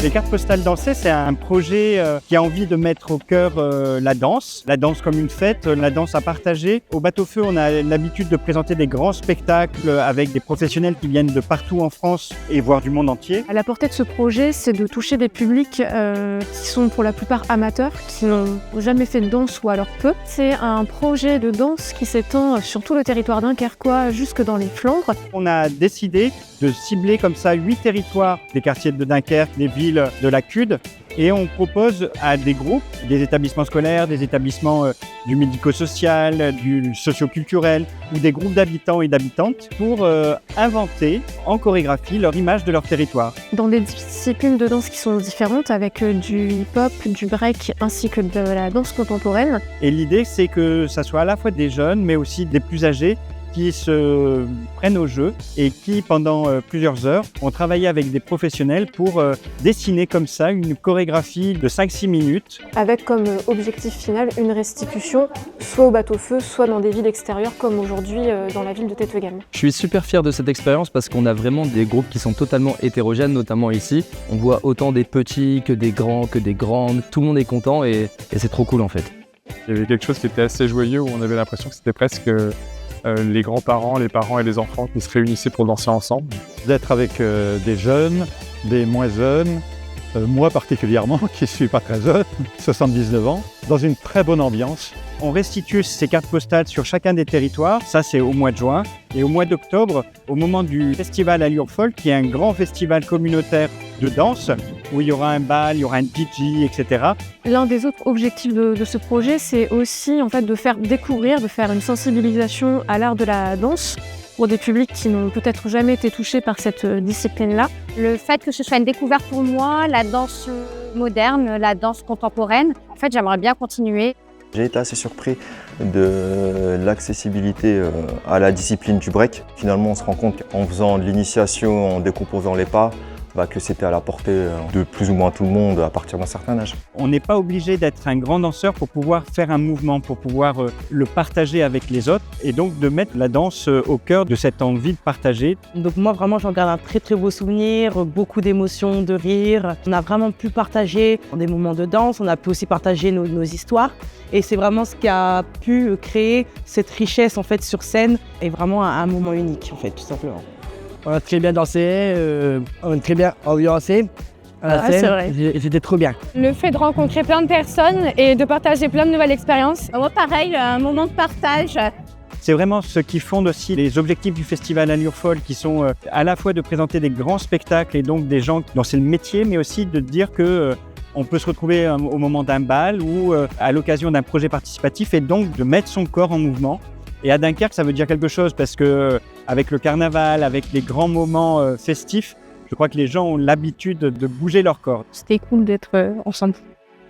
Les cartes postales dansées, c'est un projet qui a envie de mettre au cœur la danse comme une fête, la danse à partager. Au Bateau-Feu, on a l'habitude de présenter des grands spectacles avec des professionnels qui viennent de partout en France et voire du monde entier. La portée de ce projet, c'est de toucher des publics qui sont pour la plupart amateurs, qui n'ont jamais fait de danse ou alors peu. C'est un projet de danse qui s'étend sur tout le territoire dunkerquois jusque dans les Flandres. On a décidé de cibler comme ça 8 territoires des quartiers de Dunkerque, des villes de la CUD, et on propose à des groupes, des établissements scolaires, des établissements du médico-social, du socio-culturel ou des groupes d'habitants et d'habitantes pour inventer en chorégraphie leur image de leur territoire. Dans des disciplines de danse qui sont différentes, avec du hip-hop, du break ainsi que de la danse contemporaine. Et l'idée, c'est que ça soit à la fois des jeunes mais aussi des plus âgés qui se prennent au jeu et qui, pendant plusieurs heures, ont travaillé avec des professionnels pour dessiner comme ça une chorégraphie de 5-6 minutes. Avec comme objectif final une restitution, soit au Bateau-Feu, soit dans des villes extérieures, comme aujourd'hui dans la ville de Tettwegem. Je suis super fier de cette expérience parce qu'on a vraiment des groupes qui sont totalement hétérogènes, notamment ici. On voit autant des petits que des grands, que des grandes. Tout le monde est content et c'est trop cool en fait. Il y avait quelque chose qui était assez joyeux où on avait l'impression que c'était presque les grands-parents, les parents et les enfants qui se réunissaient pour danser ensemble. D'être avec des jeunes, des moins jeunes, moi particulièrement, qui ne suis pas très jeune, 79 ans, dans une très bonne ambiance. On restitue ces cartes postales sur chacun des territoires, ça c'est au mois de juin. Et au mois d'octobre, au moment du festival Allure Folk, qui est un grand festival communautaire de danse, où il y aura un bal, il y aura un DJ, etc. L'un des autres objectifs de ce projet, c'est aussi en fait, de faire découvrir, de faire une sensibilisation à l'art de la danse pour des publics qui n'ont peut-être jamais été touchés par cette discipline-là. Le fait que ce soit une découverte pour moi, la danse moderne, la danse contemporaine, en fait, j'aimerais bien continuer. J'ai été assez surpris de l'accessibilité à la discipline du break. Finalement, on se rend compte qu'en faisant de l'initiation, en décomposant les pas, que c'était à la portée de plus ou moins tout le monde à partir d'un certain âge. On n'est pas obligé d'être un grand danseur pour pouvoir faire un mouvement, pour pouvoir le partager avec les autres et donc de mettre la danse au cœur de cette envie de partager. Donc moi vraiment j'en garde un très très beau souvenir, beaucoup d'émotions, de rire. On a vraiment pu partager des moments de danse, on a pu aussi partager nos histoires et c'est vraiment ce qui a pu créer cette richesse en fait sur scène et vraiment un moment unique en fait tout simplement. On a très bien dansé, on a très bien ambiancé à la scène, c'était trop bien. Le fait de rencontrer plein de personnes et de partager plein de nouvelles expériences. Moi pareil, un moment de partage. C'est vraiment ce qui fonde aussi les objectifs du festival Allure Folk qui sont à la fois de présenter des grands spectacles et donc des gens dont c'est le métier, mais aussi de dire que on peut se retrouver au moment d'un bal ou à l'occasion d'un projet participatif et donc de mettre son corps en mouvement. Et à Dunkerque, ça veut dire quelque chose parce que avec le carnaval, avec les grands moments festifs, je crois que les gens ont l'habitude de bouger leur corps. C'était cool d'être ensemble.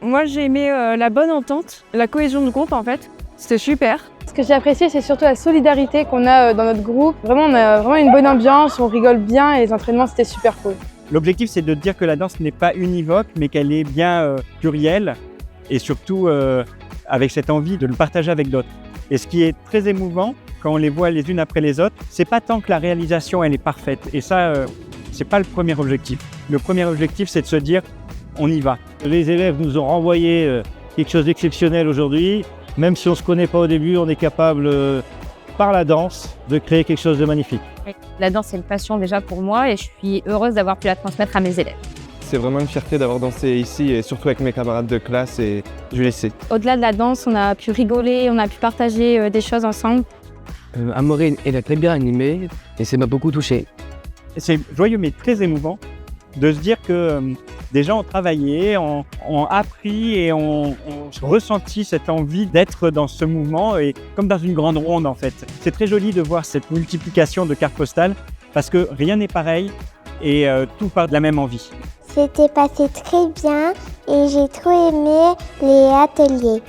Moi, j'ai aimé la bonne entente, la cohésion de groupe en fait. C'était super. Ce que j'ai apprécié, c'est surtout la solidarité qu'on a dans notre groupe. Vraiment, on a vraiment une bonne ambiance, on rigole bien et les entraînements, c'était super cool. L'objectif, c'est de dire que la danse n'est pas univoque, mais qu'elle est bien plurielle et surtout avec cette envie de le partager avec d'autres. Et ce qui est très émouvant, quand on les voit les unes après les autres, c'est pas tant que la réalisation elle est parfaite. Et ça, c'est pas le premier objectif. Le premier objectif, c'est de se dire, on y va. Les élèves nous ont renvoyé quelque chose d'exceptionnel aujourd'hui. Même si on ne se connaît pas au début, on est capable, par la danse, de créer quelque chose de magnifique. La danse, c'est une passion déjà pour moi et je suis heureuse d'avoir pu la transmettre à mes élèves. C'est vraiment une fierté d'avoir dansé ici et surtout avec mes camarades de classe et je les sais. Au-delà de la danse, on a pu rigoler, on a pu partager des choses ensemble. Amaury, elle a très bien animé et ça m'a beaucoup touché. C'est joyeux mais très émouvant de se dire que des gens ont travaillé, ont appris et ont ressenti cette envie d'être dans ce mouvement et comme dans une grande ronde en fait. C'est très joli de voir cette multiplication de cartes postales parce que rien n'est pareil et tout part de la même envie. C'était passé très bien et j'ai trop aimé les ateliers.